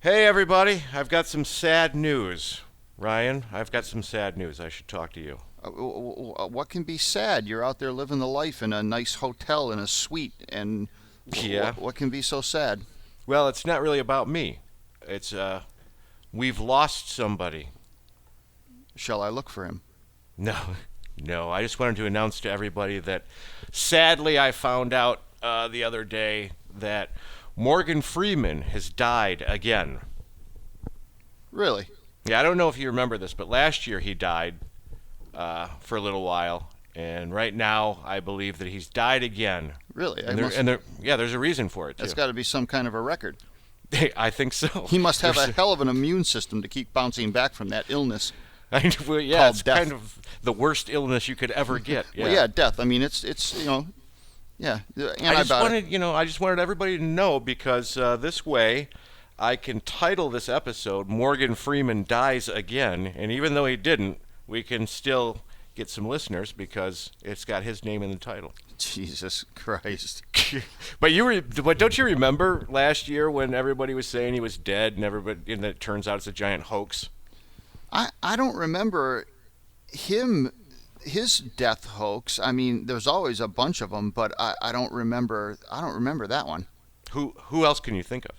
Hey, everybody. I've got some sad news. Ryan, I've got some sad news. I should talk to you. What can be sad? You're out there living the life in a nice hotel in a suite, and Yeah. what can be so sad? Well, it's not really about me. We've lost somebody. Shall I look for him? No, no. I just wanted to announce to everybody that sadly I found out the other day that Morgan Freeman has died again. Really? Yeah, I don't know if you remember this, but last year he died for a little while, and right now I believe that he's died again. Really? Yeah, there's a reason for it too. That's got to be some kind of a record. I think so. He must have a hell of an immune system to keep bouncing back from that illness. Well, yeah, Called it's death. kind of the worst illness you could ever get. Yeah. Well, yeah, death. I mean, it's yeah, I just wanted everybody to know because this way I can title this episode "Morgan Freeman Dies Again," and even though he didn't, we can still get some listeners because it's got his name in the title. Jesus Christ. But don't you remember last year when everybody was saying he was dead and and it turns out it's a giant hoax? I don't remember his death hoax. I mean, there's always a bunch of them, but I don't remember that one. Who else can you think of?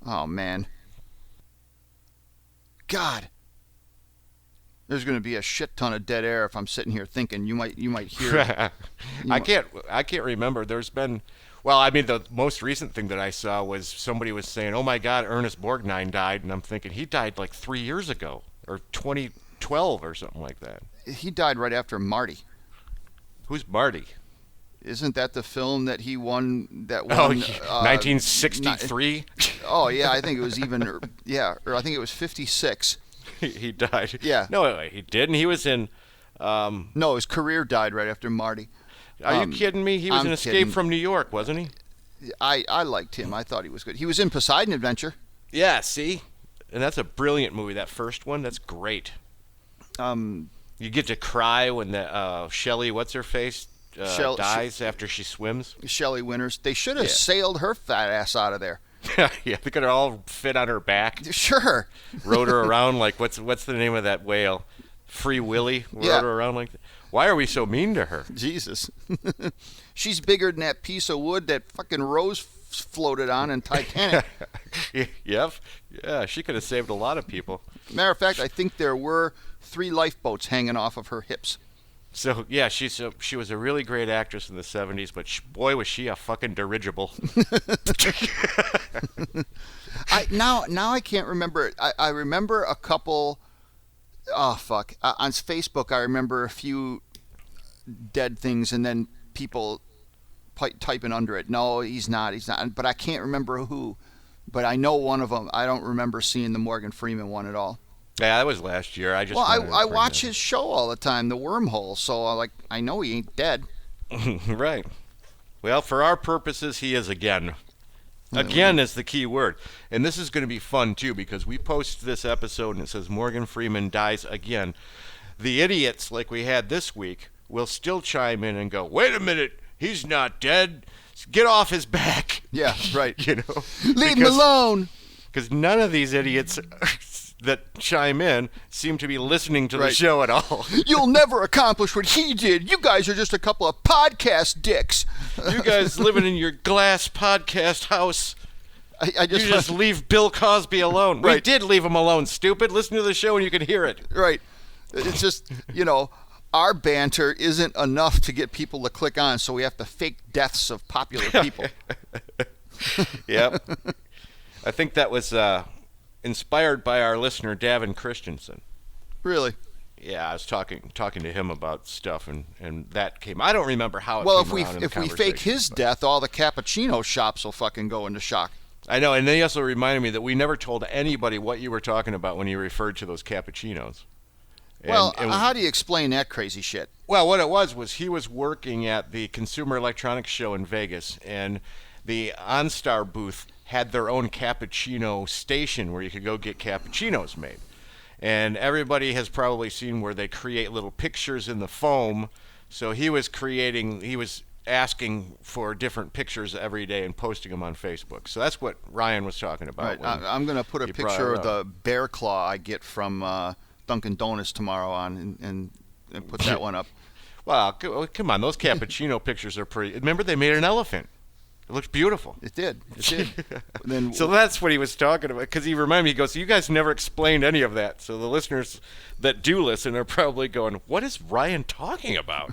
Oh man. God. There's going to be a shit ton of dead air if I'm sitting here thinking. You might hear. I can't remember. There's been, well, I mean, the most recent thing that I saw was somebody was saying, "Oh my God, Ernest Borgnine died," and I'm thinking he died like 3 years ago or 2012 or something like that. He died right after Marty. Who's Marty? Isn't that the film that he won? That Oh, won. 1963. Oh yeah, I think it was even. Or I think it was 56. He died. Yeah. No, wait, he didn't. He was in. No, his career died right after Marty. Are you kidding me? He was I'm in Escape kidding. from New York, wasn't he? I liked him. I thought he was good. He was in Poseidon Adventure. Yeah. See, and that's a brilliant movie. That first one. That's great. You get to cry when the Shelley, what's her face, dies after she swims. Shelley Winters. They should have Yeah. sailed her fat ass out of there. Yeah, they could all fit on her back. Sure. Rode her around like what's the name of that whale? Free Willy. Rode Yeah. her around like that. Why are we so mean to her? Jesus. She's bigger than that piece of wood that fucking Rose floated on in Titanic. Yep. Yeah, she could have saved a lot of people. Matter of fact, I think there were 3 lifeboats hanging off of her hips. So yeah, she was a really great actress in the '70s, but boy was she a fucking dirigible. Now I can't remember. I remember a couple. Oh fuck! On Facebook, I remember a few dead things, and then people typing under it. No, he's not. He's not. But I can't remember who. But I know one of them. I don't remember seeing the Morgan Freeman one at all. Yeah, that was last year. I watch his show all the time, The Wormhole. So I know he ain't dead. Right. Well, for our purposes, he is again. Again is the key word. And this is going to be fun, too, because we post this episode and it says Morgan Freeman dies again. The idiots, like we had this week, will still chime in and go, "Wait a minute, he's not dead. Get off his back." Yeah, right. You know? Leave him alone. Because none of these idiots that chime in seem to be listening to the Right. show at all. You'll never accomplish what he did. You guys are just a couple of podcast dicks. You guys living in your glass podcast house. I You just leave Bill Cosby alone. We Right. did leave him alone, stupid. Listen to the show and you can hear it. Right. It's just, our banter isn't enough to get people to click on, so we have to fake deaths of popular people. Yep. I think that was inspired by our listener, Davin Christensen. Really? Yeah, I was talking to him about stuff, and that came. I don't remember how it Well, came around in the if we fake conversation, his but- death, all the cappuccino shops will fucking go into shock. I know, and they also reminded me that we never told anybody what you were talking about when you referred to those cappuccinos. And How do you explain that crazy shit? well, what it was he was working at the Consumer Electronics Show in Vegas, and the OnStar booth had their own cappuccino station where you could go get cappuccinos made. And everybody has probably seen where they create little pictures in the foam. So he was asking for different pictures every day and posting them on Facebook. So that's what Ryan was talking about. Right. I'm going to put a picture of the bear claw I get from Dunkin' Donuts tomorrow on and put that one up. Well, come on. Those cappuccino pictures are pretty. Remember, they made an elephant. It looked beautiful. It did. Then, so that's what he was talking about, because he reminded me, he goes, you guys never explained any of that. So the listeners that do listen are probably going, what is Ryan talking about?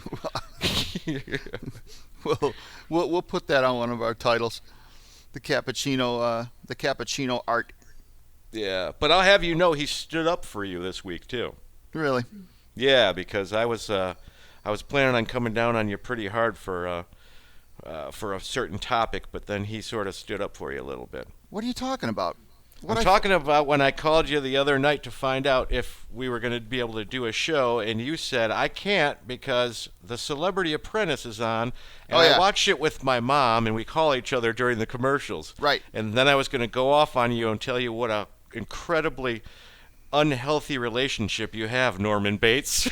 Well, we'll put that on one of our titles, the cappuccino art. Yeah, but I'll have you know he stood up for you this week too. Really? Yeah, because I was planning on coming down on you pretty hard for a certain topic, but then he sort of stood up for you a little bit. What are you talking about? I'm talking about when I called you the other night to find out if we were going to be able to do a show, and you said, I can't because The Celebrity Apprentice is on, and I watched it with my mom, and we call each other during the commercials. Right. And then I was going to go off on you and tell you what a incredibly unhealthy relationship you have, Norman Bates.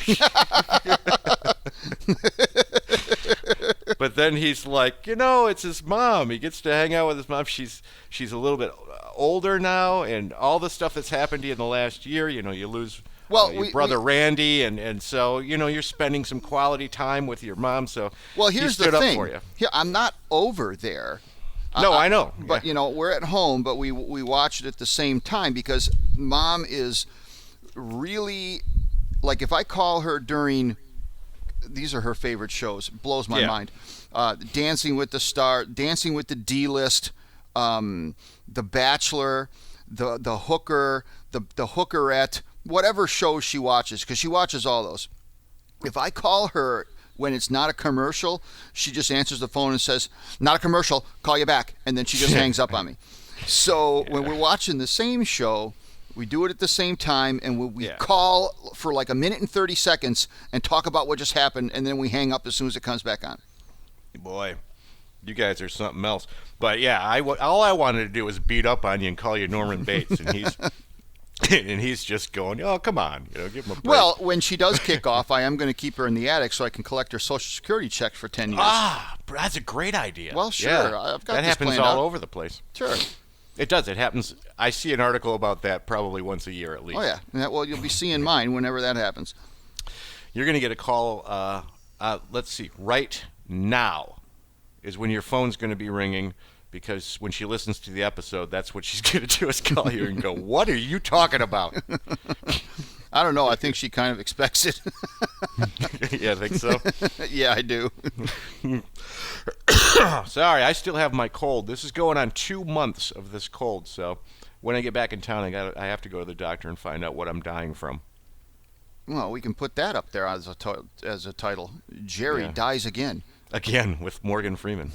But then he's like, it's his mom. He gets to hang out with his mom. She's a little bit older now, and all the stuff that's happened to you in the last year, you lose your brother Randy, and so, you're spending some quality time with your mom. So here's he stood the up thing. for you. Yeah, I'm not over there. No, I know. But, we're at home, but we watch it at the same time because Mom is really, like, if I call her during, these are her favorite shows, blows my mind. Dancing with the Star, Dancing with the D-List, The Bachelor, the Hooker, the Hookerette, whatever shows she watches, because she watches all those. If I call her when it's not a commercial, she just answers the phone and says, not a commercial, call you back. And then she just hangs up on me. So when we're watching the same show, we do it at the same time, and we call for like a minute and 30 seconds and talk about what just happened, and then we hang up as soon as it comes back on. Boy, you guys are something else. But yeah, all I wanted to do was beat up on you and call you Norman Bates, and he's just going, oh, come on, give him a break. Well, when she does kick off, I am going to keep her in the attic so I can collect her Social Security checks for 10 years. Ah, that's a great idea. Well, sure. Yeah. I've got that this happens planned all out. over the place. Sure. It does. It happens. I see an article about that probably once a year at least. Oh, yeah. Well, you'll be seeing mine whenever that happens. You're going to get a call, let's see, right now is when your phone's going to be ringing, because when she listens to the episode, that's what she's going to do is call you and go, what are you talking about? I don't know. I think she kind of expects it. Yeah, I think so? Yeah, I do. Sorry, I still have my cold. This is going on 2 months of this cold, so when I get back in town, I have to go to the doctor and find out what I'm dying from. Well, we can put that up there as a title. Jerry dies again. Again, with Morgan Freeman.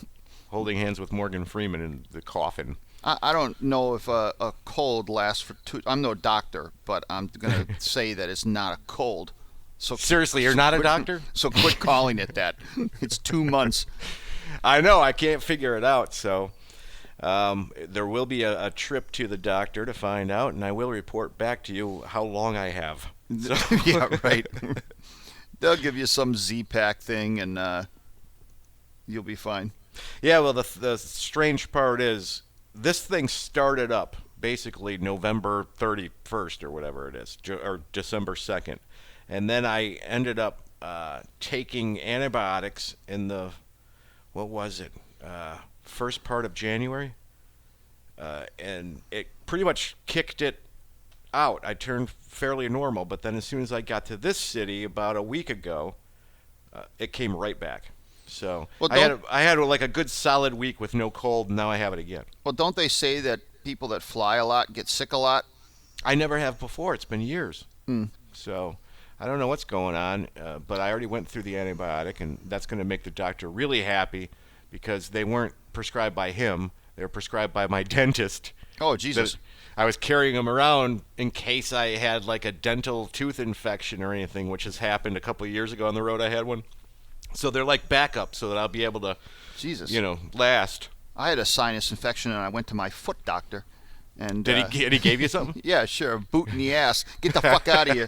Holding hands with Morgan Freeman in the coffin. I don't know if a cold lasts for I'm no doctor, but I'm going to say that it's not a cold. So seriously, you're not a doctor? So quit calling it that. It's 2 months. I know. I can't figure it out. So there will be a trip to the doctor to find out, and I will report back to you how long I have. So. Yeah, right. They'll give you some Z-Pack thing, and you'll be fine. Yeah, well, the strange part is this thing started up basically November 31st or whatever it is, or December 2nd. And then I ended up taking antibiotics in the, what was it, first part of January. And it pretty much kicked it out. I turned fairly normal, but then as soon as I got to this city about a week ago, it came right back. So I had like a good solid week with no cold, and now I have it again. Well, don't they say that people that fly a lot get sick a lot? I never have before. It's been years. So I don't know what's going on, but I already went through the antibiotic, and that's going to make the doctor really happy because they weren't prescribed by him. They were prescribed by my dentist. Oh, Jesus. I was carrying them around in case I had like a dental tooth infection or anything, which has happened a couple of years ago on the road. I had one. So they're like backup so that I'll be able to, Jesus. last. I had a sinus infection, and I went to my foot doctor. And Did he gave you something? Yeah, sure. A boot in the ass. Get the fuck out of here.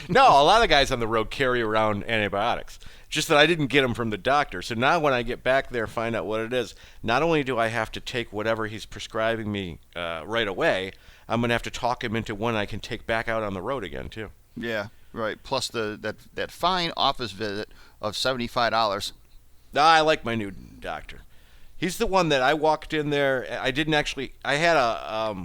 No, a lot of guys on the road carry around antibiotics. Just that I didn't get them from the doctor. So now when I get back there, find out what it is, not only do I have to take whatever he's prescribing me right away, I'm going to have to talk him into one I can take back out on the road again, too. Yeah, right. Plus that fine office visit of $75. I like my new doctor. He's the one that I walked in there. I had a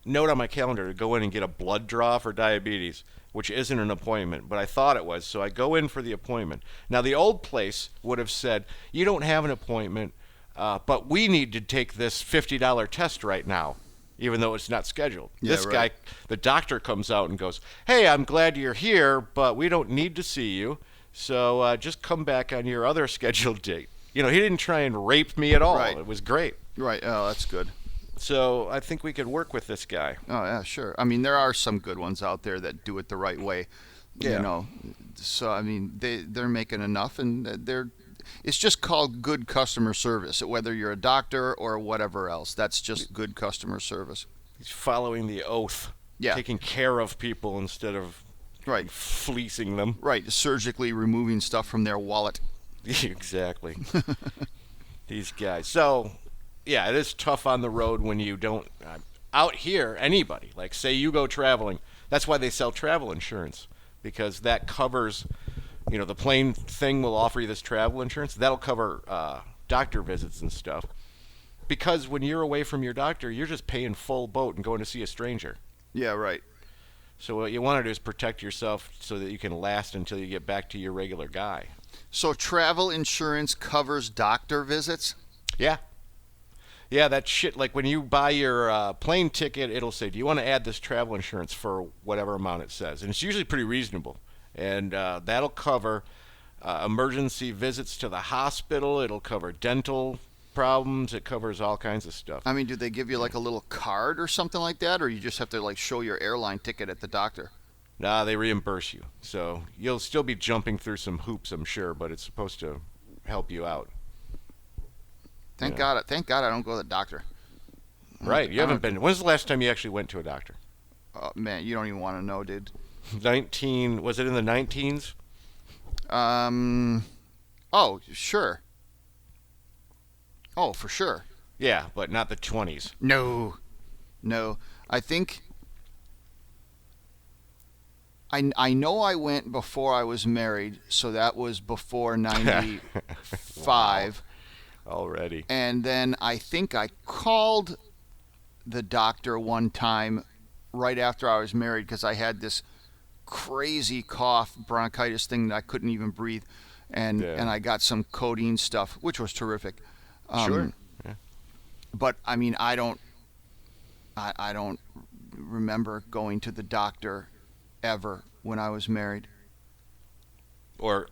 note on my calendar to go in and get a blood draw for diabetes, which isn't an appointment, but I thought it was. So I go in for the appointment. Now, the old place would have said, you don't have an appointment, but we need to take this $50 test right now, even though it's not scheduled. Yeah, This right. guy, the doctor comes out and goes, hey, I'm glad you're here, but we don't need to see you. So just come back on your other scheduled date. He didn't try and rape me at all. Right. It was great. Right. Oh, that's good. So I think we could work with this guy. Oh, yeah, sure. I mean, there are some good ones out there that do it the right way. Yeah. So I mean, they're making enough, and it's just called good customer service. Whether you're a doctor or whatever else, that's just good customer service. He's following the oath. Yeah. Taking care of people instead of Right. fleecing them. Right. Surgically removing stuff from their wallet. Exactly. These guys. So, yeah, it is tough on the road when you don't. Out here, anybody, like say you go traveling, that's why they sell travel insurance, because that covers, the plane thing will offer you this travel insurance. That'll cover doctor visits and stuff. Because when you're away from your doctor, you're just paying full boat and going to see a stranger. Yeah. Right. So what you want to do is protect yourself so that you can last until you get back to your regular guy. So travel insurance covers doctor visits? Yeah. Yeah, that shit, like when you buy your plane ticket, it'll say, do you want to add this travel insurance for whatever amount it says? And it's usually pretty reasonable. And that'll cover emergency visits to the hospital. It'll cover dental problems. It covers all kinds of stuff. I mean, do they give you like a little card or something like that, or you just have to like show your airline ticket at the doctor? Nah, they reimburse you. So you'll still be jumping through some hoops, I'm sure, but it's supposed to help you out. Thank God I don't go to the doctor. Right, you haven't been. When's the last time you actually went to a doctor? Oh, man, you don't even want to know, dude. Was it in the 19s? Oh, sure. Oh, for sure. Yeah, but not the 20s. No. I think I know I went before I was married, so that was before 95. Already. And then I think I called the doctor one time right after I was married because I had this crazy cough, bronchitis thing that I couldn't even breathe. And I got some codeine stuff, which was terrific. Sure. Yeah. But I mean, I don't remember going to the doctor ever when I was married. Or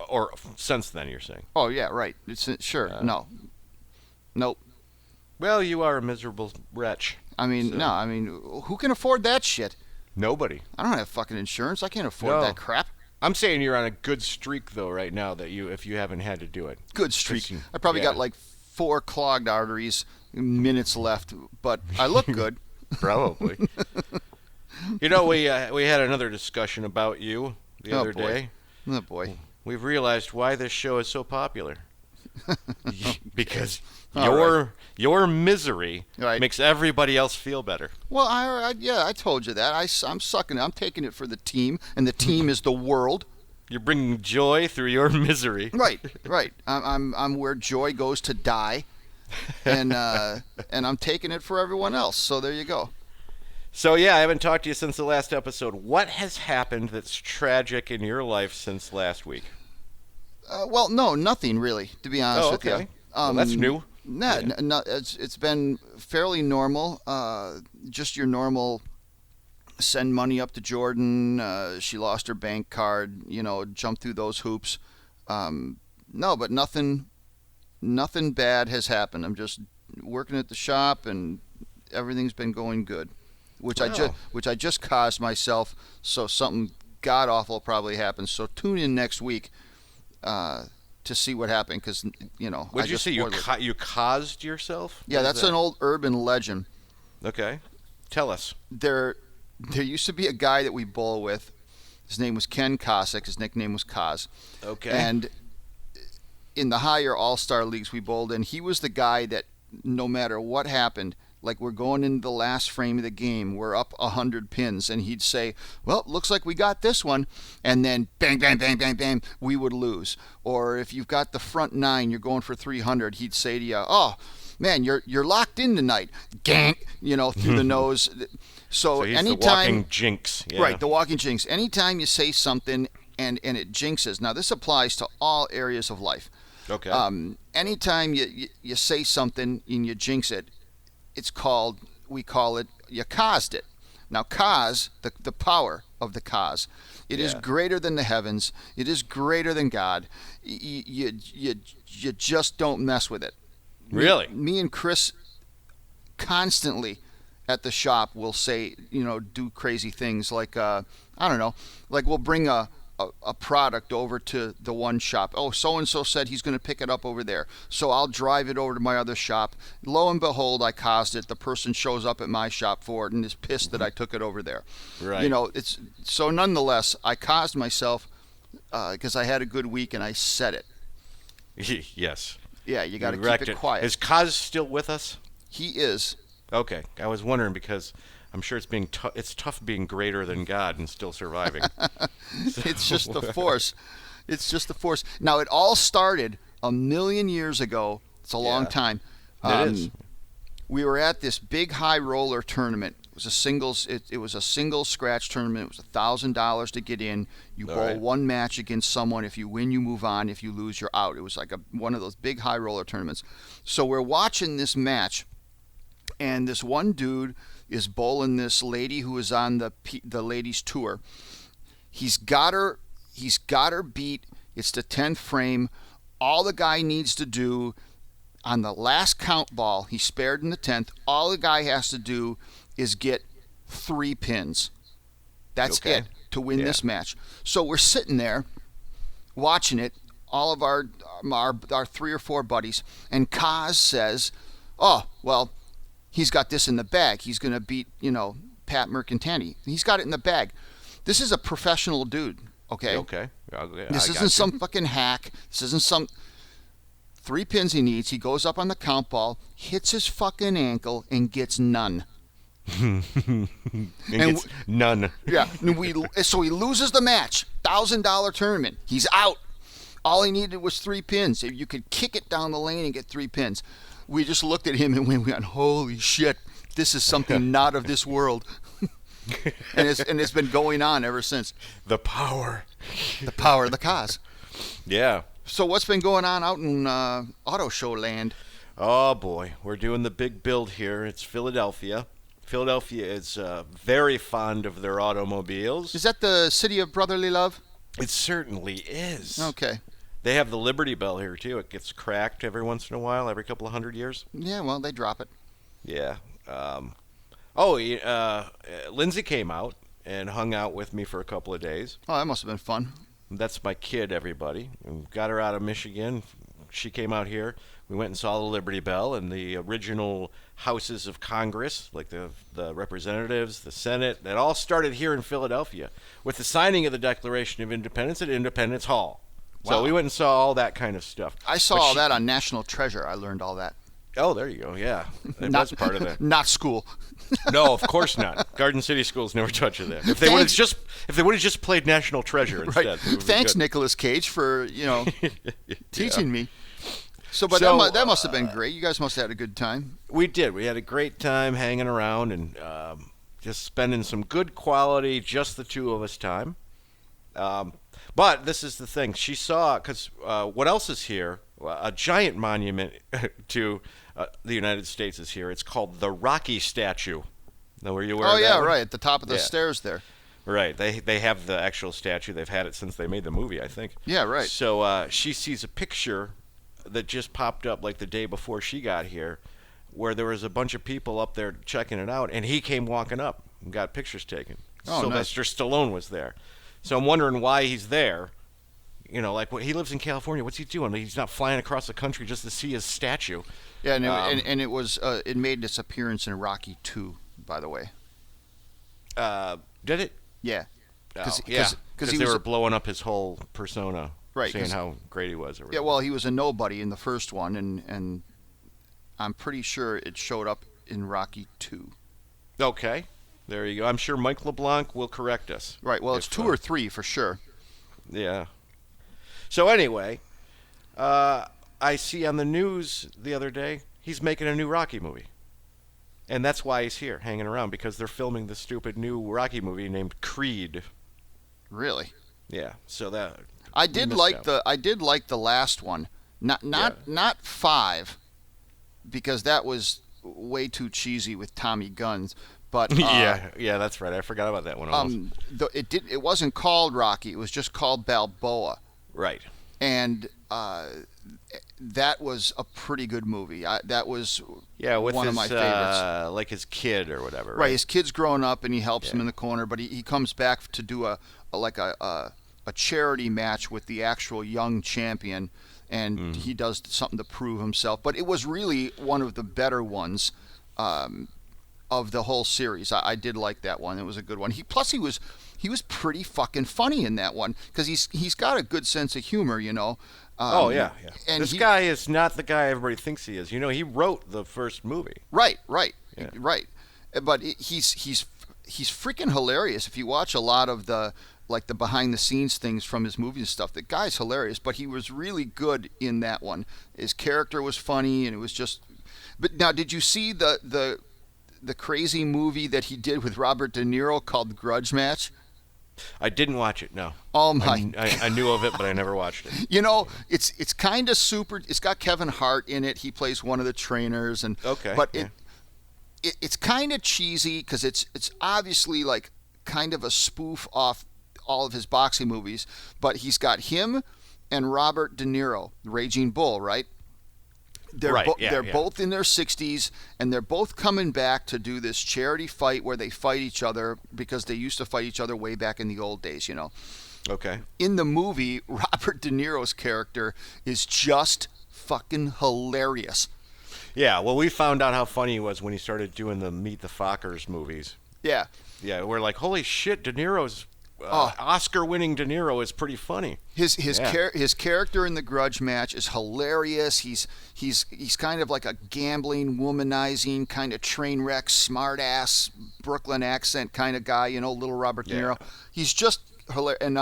since then, you're saying? Oh yeah, right. Sure. No. Nope. Well, you are a miserable wretch. I mean, So- no. I mean, who can afford that shit? Nobody. I don't have fucking insurance. I can't afford No. that crap. I'm saying you're on a good streak, though, right now, if you haven't had to do it. Good streak. Because- I probably yeah. got like 4 clogged arteries, minutes left, but I look good. Probably. We had another discussion about you the other boy. day. Oh boy. We've realized why this show is so popular. Because All your misery Right. makes everybody else feel better. Well, I told you that. I'm sucking it. I'm taking it for the team, and the team is the world. You're bringing joy through your misery. Right. I'm where joy goes to die, and I'm taking it for everyone else. So there you go. So, yeah, I haven't talked to you since the last episode. What has happened that's tragic in your life since last week? Well, no, nothing really, to be honest with you. Okay. Well, that's new. Nah, Yeah. no, it's been fairly normal. Just your normal send money up to Jordan. She lost her bank card. Jump through those hoops. No, but nothing bad has happened. I'm just working at the shop, and everything's been going good. Which Wow. I just caused myself. So something god awful probably happened. So tune in next week. To see what happened, because Would you say you caused yourself? Yeah, What is that's that? an old urban legend. Okay. Tell us. There used to be a guy that we bowl with. His name was Ken Cossack. His nickname was Kaz. Okay. And in the higher all-star leagues we bowled in, he was the guy that no matter what happened, like we're going into the last frame of the game, we're up 100 pins, and he'd say, well, looks like we got this one, and then bang, bang, bang, bang, bang, we would lose. Or if you've got the front 9, you're going for 300, he'd say to you, oh, man, you're locked in tonight. Gank, through the nose. So he's anytime, the walking jinx. Yeah. Right, the walking jinx. Anytime you say something and it jinxes. Now, this applies to all areas of life. Okay. Anytime you say something and you jinx it, we call it, you caused it. Now, cause, the power of the cause, it is greater than the heavens. It is greater than God. You just don't mess with it. Really? Me and Chris constantly at the shop will say, do crazy things like, I don't know, like we'll bring a product over to the one shop. Oh, so-and-so said he's going to pick it up over there. So I'll drive it over to my other shop. Lo and behold, I caused it. The person shows up at my shop for it and is pissed that I took it over there. Right. It's so nonetheless, I caused myself because I had a good week and I said it. Yes. Yeah, you got to keep it quiet. Is Kaz still with us? He is. Okay. I was wondering because I'm sure it's tough being greater than God and still surviving. It's just the force. It's just the force. Now, it all started 1,000,000 years ago. It's a long time. It is. We were at this big high roller tournament. It was a singles. It was a single scratch tournament. It was $1,000 to get in. You bowl one match against someone. If you win, you move on. If you lose, you're out. It was like one of those big high roller tournaments. So we're watching this match, and this one dude is bowling this lady who is on the ladies tour. He's got her beat. It's the 10th frame. All the guy needs to do on the last count ball, he spared in the 10th. All the guy has to do is get 3 pins. That's it to win this match. So we're sitting there watching it, all of our 3 or 4 buddies, and Kaz says, oh, well, he's got this in the bag. He's going to beat, Pat Mercantani. He's got it in the bag. This is a professional dude, okay? Okay. This isn't some fucking hack. This isn't some 3 pins he needs. He goes up on the count ball, hits his fucking ankle, and gets none. Gets none. Yeah. So he loses the match. $1,000 tournament. He's out. All he needed was 3 pins. You could kick it down the lane and get 3 pins. We just looked at him and we went, holy shit, this is something not of this world. and it's been going on ever since. The power. The power of the cause. Yeah. So what's been going on out in auto show land? Oh, boy. We're doing the big build here. It's Philadelphia. Philadelphia is very fond of their automobiles. Is that the city of brotherly love? It certainly is. Okay. They have the Liberty Bell here, too. It gets cracked every once in a while, every couple of 100 years. Yeah, well, they drop it. Yeah. Lindsay came out and hung out with me for a couple of days. Oh, that must have been fun. That's my kid, everybody. We got her out of Michigan. She came out here. We went and saw the Liberty Bell and the original houses of Congress, like the representatives, the Senate. It all started here in Philadelphia with the signing of the Declaration of Independence at Independence Hall. Wow. So we went and saw all that kind of stuff. I saw all that on National Treasure. I learned all that. Oh, there you go. Yeah, that's part of that. Not school. No, of course not. Garden City schools never touch that. If they would have just played National Treasure instead. Right. Thanks, Nicolas Cage, for teaching me. So, that must have been great. You guys must have had a good time. We did. We had a great time hanging around and just spending some good quality, just the two of us time. But this is the thing. She saw, because what else is here? A giant monument to the United States is here. It's called the Rocky Statue. Now, were you aware of that? Oh, yeah, one? right, at the top of the stairs there. Right. They have the actual statue. They've had it since they made the movie, I think. Yeah, right. So she sees a picture that just popped up like the day before she got here, where there was a bunch of people up there checking it out, and he came walking up and got pictures taken. Oh, Sylvester Stallone was there. So I'm wondering why he's there. He lives in California. What's he doing? He's not flying across the country just to see his statue. Yeah, and it was it made its appearance in Rocky II, by the way. Did it? Yeah, Oh, yeah. Because he they was were blowing up his whole persona, right, saying how great he was. Or yeah. whatever. Well, he was a nobody in the first one, and I'm pretty sure it showed up in Rocky 2. Okay. There you go. I'm sure Mike LeBlanc will correct us. Right. Well, it's 2 or 3 for sure. Yeah. So anyway, I see on the news the other day he's making a new Rocky movie. And that's why he's here, hanging around, because they're filming the stupid new Rocky movie named Creed. Really? Yeah. So that I did like the last one. Not 5, because that was way too cheesy with Tommy Guns. But yeah, that's right. I forgot about that one. Almost. It wasn't called Rocky. It was just called Balboa. Right. And that was a pretty good movie. That was with one his, of my favorites. like his kid or whatever. Right, his kid's growing up and he helps him in the corner, but he comes back to do a charity match with the actual young champion, and he does something to prove himself. But it was really one of the better ones of the whole series. I did like that one. It was a good one. He was pretty fucking funny in that one, because he's got a good sense of humor, you know. Yeah. And this guy is not the guy everybody thinks he is. You know, he wrote the first movie. Right. Yeah. Right. But he's freaking hilarious. If you watch a lot of the behind the scenes things from his movies and stuff, the guy's hilarious. But he was really good in that one. His character was funny, and it was just. But now, did you see the crazy movie that he did with Robert De Niro called Grudge Match? I didn't watch it. No. Oh my! I knew of it, but I never watched it. You know, it's kind of super. It's got Kevin Hart in it. He plays one of the trainers, and But it's kind of cheesy, because it's obviously like kind of a spoof off all of his boxing movies. But he's got him and Robert De Niro, Raging Bull, right? They're both in their 60s, and they're both coming back to do this charity fight where they fight each other, because they used to fight each other way back in the old days, you know. Okay. In the movie, Robert De Niro's character is just fucking hilarious. Yeah, well, we found out how funny he was when he started doing the Meet the Fockers movies. Yeah. Yeah, we're like, holy shit, De Niro's Oscar-winning De Niro is pretty funny. His character in the Grudge Match is hilarious. He's kind of like a gambling, womanizing, kind of train wreck, smart ass, Brooklyn accent kind of guy. You know, little Robert De Niro. He's just hilarious. And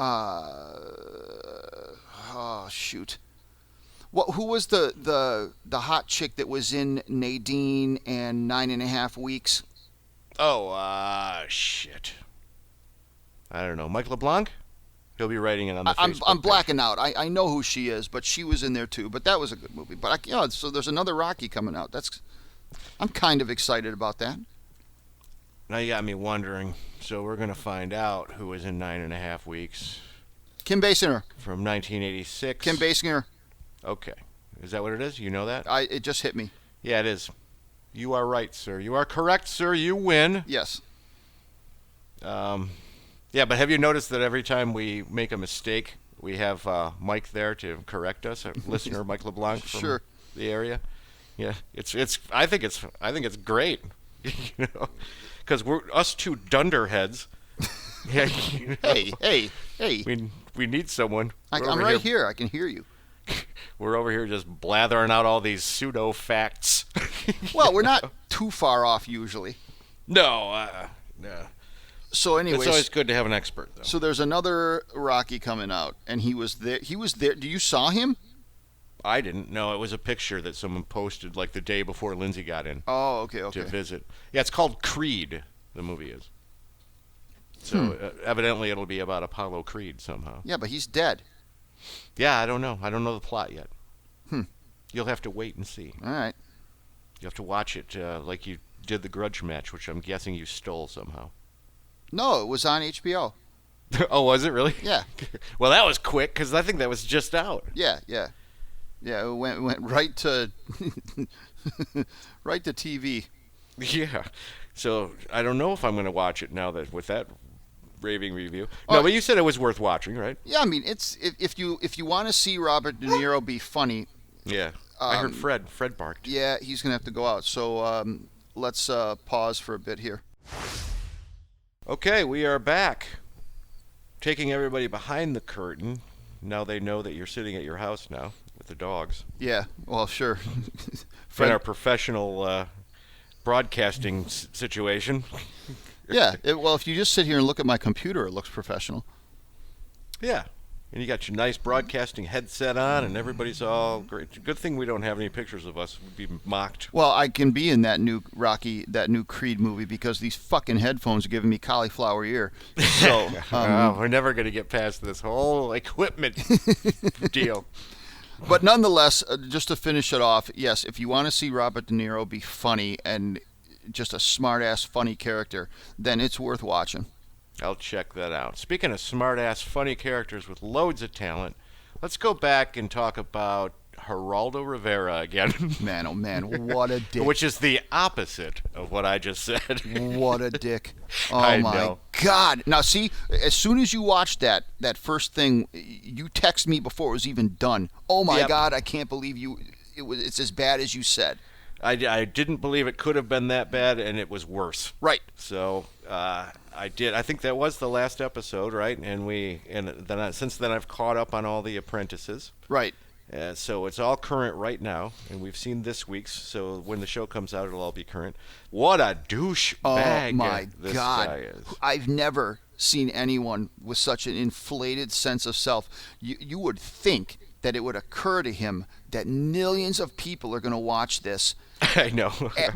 oh shoot, who was the hot chick that was in Nadine and 9.5 Weeks? Oh, shit. I don't know. Mike LeBlanc? He'll be writing it on the Facebook I'm page. blacking out. I know who she is, but she was in there too. But that was a good movie. But so there's another Rocky coming out. I'm kind of excited about that. Now you got me wondering. So we're going to find out who was in 9.5 Weeks. Kim Basinger. From 1986. Kim Basinger. Okay. Is that what it is? You know that? It just hit me. Yeah, it is. You are right, sir. You are correct, sir. You win. Yes. Yeah, but have you noticed that every time we make a mistake, we have Mike there to correct us, a listener, Mike LeBlanc from the area? Yeah, it's. I think it's great, you know, because we're us two dunderheads. Yeah, you know, hey. We need someone. I'm right here. I can hear you. We're over here just blathering out all these pseudo facts. Well, we're not too far off usually. No. So anyways, it's always good to have an expert, though. So there's another Rocky coming out, and he was there. Do you saw him? I didn't. No, it was a picture that someone posted like the day before Lindsay got in. Oh, okay. To visit. Yeah, it's called Creed. The movie is. So evidently it'll be about Apollo Creed somehow. Yeah, but he's dead. Yeah, I don't know. I don't know the plot yet. You'll have to wait and see. All right. You have to watch it like you did the Grudge Match, which I'm guessing you stole somehow. No, it was on HBO. Oh, was it really? Yeah. Well, that was quick, because I think that was just out. Yeah. It went right to right to TV. Yeah. So I don't know if I'm going to watch it now that with that raving review. No, but you said it was worth watching, right? Yeah, I mean, it's if you want to see Robert De Niro be funny. Yeah. I heard Fred barked. Yeah, he's going to have to go out. So let's pause for a bit here. Okay, we are back. Taking everybody behind the curtain. Now they know that you're sitting at your house now with the dogs. Yeah, well, sure. In our professional broadcasting situation. Yeah, well, if you just sit here and look at my computer, it looks professional. Yeah. And you got your nice broadcasting headset on, and everybody's all great. Good thing we don't have any pictures of us. We'd be mocked. Well, I can be in that new Creed movie because these fucking headphones are giving me cauliflower ear. So we're never going to get past this whole equipment deal. But nonetheless, just to finish it off, yes, if you want to see Robert De Niro be funny and just a smart-ass funny character, then it's worth watching. I'll check that out. Speaking of smart-ass funny characters with loads of talent, let's go back and talk about Geraldo Rivera again. Man, oh man, what a dick. Which is the opposite of what I just said. What a dick. Oh I my know. God. Now see, as soon as you watched that first thing, you text me before it was even done. Oh my Yep. God, I can't believe it's as bad as you said. I didn't believe it could have been that bad, and it was worse. Right. So I did. I think that was the last episode, right? Since then I've caught up on all the apprentices. Right. So it's all current right now, and we've seen this week's. So when the show comes out, it'll all be current. What a douche bag! Oh my this God. guy is. I've never seen anyone with such an inflated sense of self. You would think that it would occur to him that millions of people are going to watch this. I know.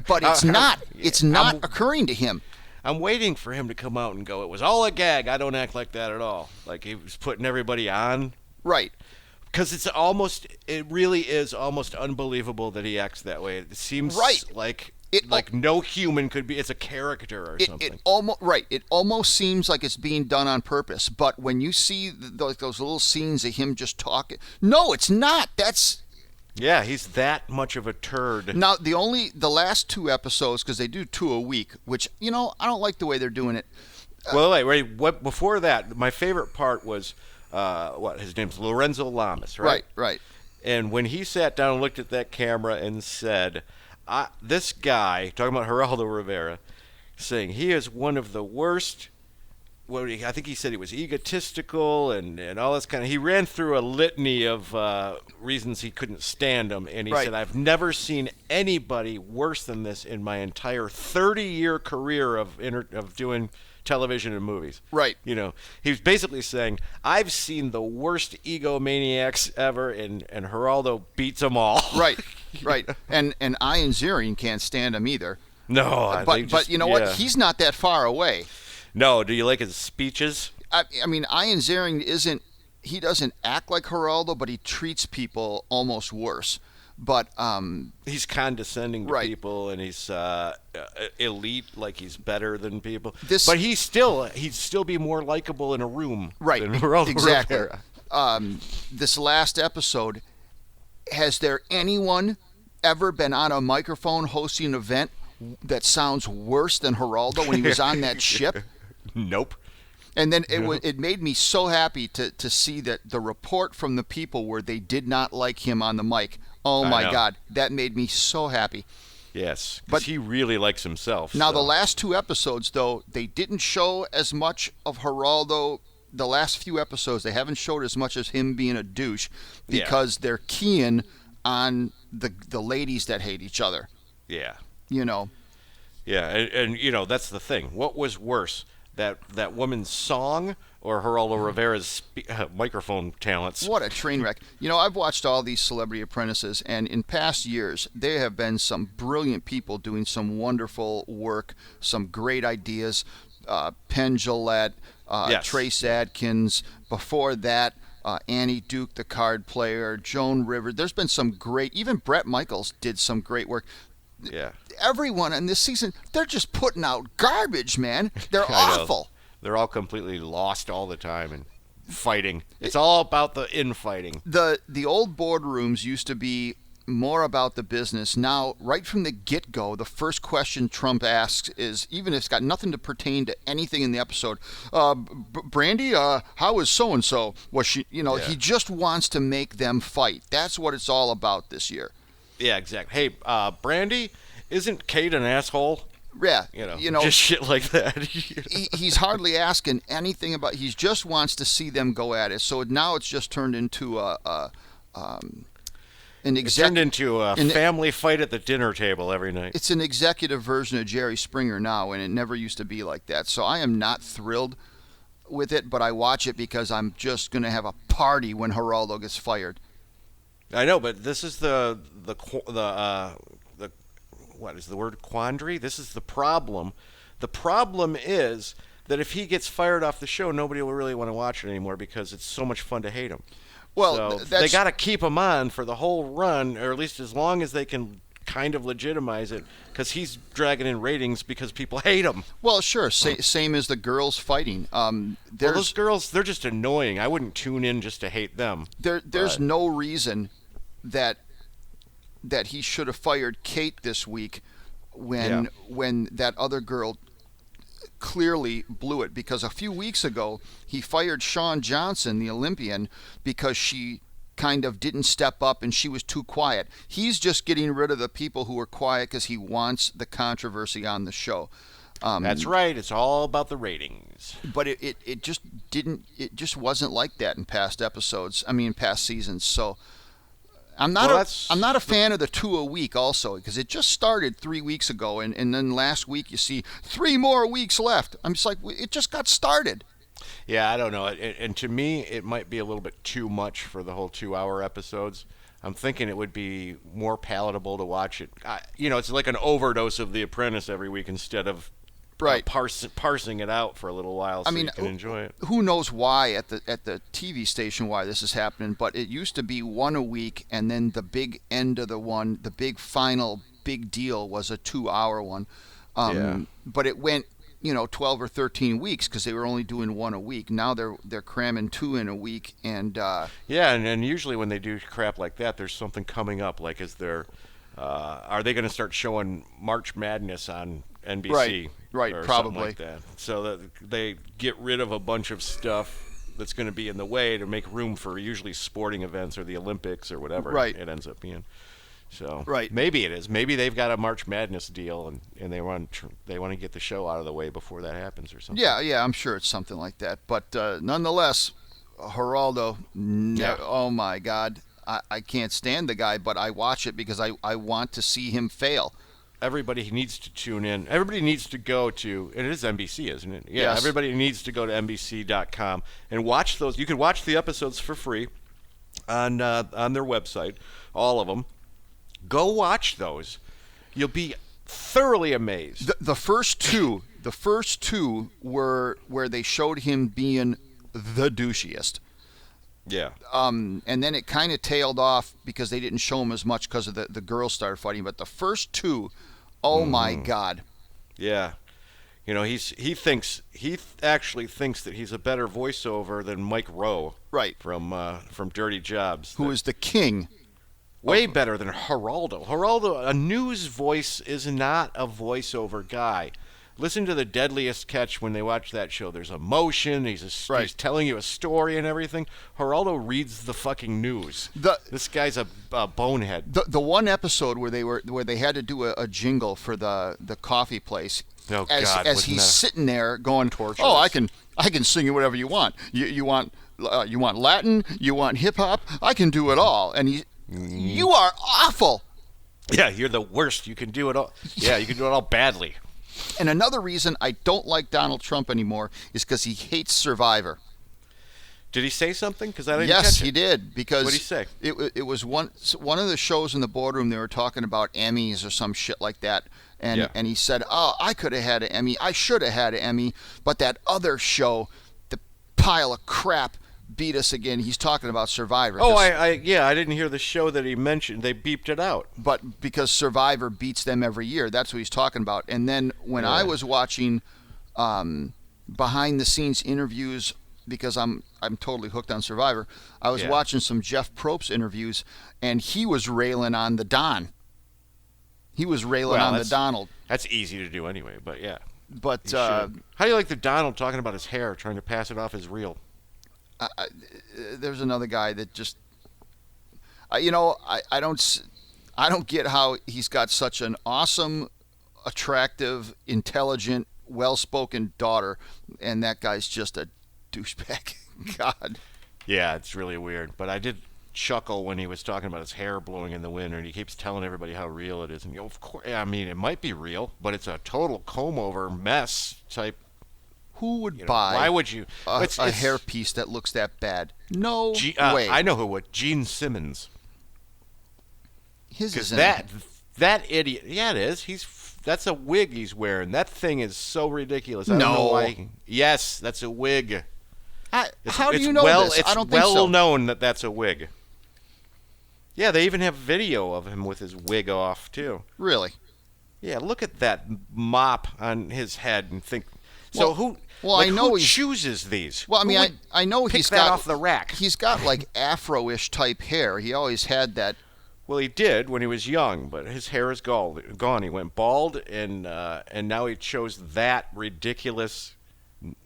But it's not. It's not occurring to him. I'm waiting for him to come out and go, it was all a gag. I don't act like that at all. Like he was putting everybody on. Right. Because it really is almost unbelievable that he acts that way. It seems Right. like It- no human could be. It's a character or something. It almost seems like it's being done on purpose. But when you see those little scenes of him just talking, no, it's not. Yeah, he's that much of a turd. Now the last two episodes, because they do 2 a week, which I don't like the way they're doing it. Well, wait. What before that? My favorite part was his name's Lorenzo Lamas, right? Right. And when he sat down and looked at that camera and said, "This guy," talking about Geraldo Rivera, saying he is one of the worst. Well, I think he said he was egotistical and all this kind of. He ran through a litany of reasons he couldn't stand him, and he Right. said, "I've never seen anybody worse than this in my entire 30-year career of doing television and movies." Right. He was basically saying, "I've seen the worst egomaniacs ever, and Geraldo beats them all." Right. And Ian Ziering can't stand him either. No, But you know what? He's not that far away. No, do you like his speeches? I mean, Ian Ziering he doesn't act like Geraldo, but he treats people almost worse. But He's condescending to Right. people, and he's elite, like he's better than people. This- But he'd still be more likable in a room Right, than Geraldo exactly. Rivera. This last episode, has there anyone ever been on a microphone hosting an event that sounds worse than Geraldo when he was on that ship? Nope. And then it made me so happy to see that the report from the people where they did not like him on the mic. Oh I my know. God, that made me so happy. Yes, But- but he really likes himself. Now so. the last 2 episodes, though, they didn't show as much of Geraldo. The last few episodes, they haven't showed as much as him being a douche because they're keying on the ladies that hate each other. Yeah. Yeah, and that's the thing. What was worse, that woman's song or Geraldo Rivera's microphone talents? what a train wreck. I've watched all these Celebrity Apprentices, and in past years, there have been some brilliant people doing some wonderful work, some great ideas. Penn Jillette, Yes. Trace Adkins. Before that, Annie Duke, the card player, Joan Rivers. There's been some great, even Bret Michaels did some great work. Yeah. Everyone in this season, they're just putting out garbage, man. They're I know. awful. They're all completely lost all the time and fighting. It's all about the infighting. The old boardrooms used to be more about the business. Now, right from the get-go, the first question Trump asks is, even if it's got nothing to pertain to anything in the episode, Brandy, how is so-and-so? Was she, He just wants to make them fight. That's what it's all about this year. Yeah, exactly. Hey, Brandy, isn't Kate an asshole? Yeah, just shit like that. he's hardly asking anything about. He just wants to see them go at it. So now it's just turned into It turned into a family fight at the dinner table every night. It's an executive version of Jerry Springer now, and it never used to be like that. So I am not thrilled with it, but I watch it because I'm just going to have a party when Geraldo gets fired. I know, but this is the what is the word, quandary? This is the problem. The problem is that if he gets fired off the show, nobody will really want to watch it anymore because it's so much fun to hate him. Well, so they got to keep him on for the whole run, or at least as long as they can kind of legitimize it, because he's dragging in ratings because people hate him. Well, sure. Same as the girls fighting. Those girls, they're just annoying. I wouldn't tune in just to hate them. There's no reason that he should have fired Kate this week when that other girl clearly blew it, because a few weeks ago he fired Shawn Johnson, the Olympian, because she kind of didn't step up and she was too quiet. He's just getting rid of the people who are quiet because he wants the controversy on the show. That's right. It's all about the ratings. But it just wasn't like that in past seasons. So I'm not a fan of the 2 a week also, because it just started 3 weeks ago, and then last week you see 3 more weeks left. I'm just like, it just got started. Yeah, I don't know. And to me, it might be a little bit too much for the whole 2-hour episodes. I'm thinking it would be more palatable to watch it. It's like an overdose of The Apprentice every week instead of parsing it out for a little while so you can enjoy it. Who knows why at the TV station why this is happening, but it used to be 1 a week, and then the big end of the big final big deal was a 2-hour one. But it went 12 or 13 weeks because they were only doing 1 a week. Now they're cramming 2 in a week, and and usually when they do crap like that, there's something coming up. Like, are they going to start showing March Madness on NBC? Right, or probably. Something like that. So that they get rid of a bunch of stuff that's going to be in the way to make room for usually sporting events or the Olympics or whatever it ends up being. So maybe it is. Maybe they've got a March Madness deal and they want to get the show out of the way before that happens or something. Yeah, I'm sure it's something like that. But nonetheless, Geraldo, oh my God, I can't stand the guy, but I watch it because I want to see him fail. Everybody needs to tune in. Everybody needs to go to, and it is NBC, isn't it? Yeah, yes. Everybody needs to go to NBC.com and watch those. You can watch the episodes for free on their website, all of them. Go watch those. You'll be thoroughly amazed. The first two were where they showed him being the douchiest. Yeah. And then it kind of tailed off because they didn't show him as much because of the girls started fighting. But the first two, my God. Yeah. He actually thinks that he's a better voiceover than Mike Rowe. Right. From Dirty Jobs. Who is the king. Way better than Geraldo. Geraldo, a news voice, is not a voiceover guy. Listen to The Deadliest Catch when they watch that show. There's emotion. He's telling you a story and everything. Geraldo reads the fucking news. This guy's a bonehead. The one episode where they had to do a jingle for the coffee place. Oh God! As he's sitting there going, torturous. Oh, I can sing you whatever you want. You want Latin? You want hip hop? I can do it all. And you are awful. Yeah, you're the worst. You can do it all. Yeah, you can do it all badly. And another reason I don't like Donald Trump anymore is because he hates Survivor. Did he say something? Because I didn't catch it. Yes, he did. Because what did he say? It was one of the shows in the boardroom. They were talking about Emmys or some shit like that, and he said, "Oh, I could have had an Emmy. I should have had an Emmy, but that other show, the pile of crap, beat us again." He's talking about Survivor. Oh, I didn't hear the show that he mentioned. They beeped it out. But because Survivor beats them every year, that's what he's talking about. And then when I was watching behind the scenes interviews, because I'm totally hooked on Survivor, I was watching some Jeff Probst interviews, and he was railing on the Don. He was railing on the Donald. That's easy to do anyway, but yeah. But how do you like the Donald talking about his hair, trying to pass it off as real? There's another guy that just, I don't get how he's got such an awesome attractive, intelligent, well-spoken daughter, and that guy's just a douchebag. God. Yeah, it's really weird. But I did chuckle when he was talking about his hair blowing in the wind, and he keeps telling everybody how real it is. And of course, I mean, it might be real, but it's a total comb-over mess type. Who would buy? Why would you? A It's hairpiece that looks that bad? No way. I know who would. Gene Simmons. His Because isn't. that idiot. Yeah, it is. That's a wig he's wearing. That thing is so ridiculous. I don't No. know why. Yes, that's a wig. How do you know this? It's I don't think well so. known that that's a wig. Yeah, they even have video of him with his wig off too. Really? Yeah, look at that mop on his head and think. So Well- who? well, like, I know who he's- chooses these. Well, I mean, Who would I know pick he's that got off the rack. He's got like Afro-ish type hair. He always had that. Well, he did when he was young, but his hair is gone. He went bald, and now he chose that ridiculous.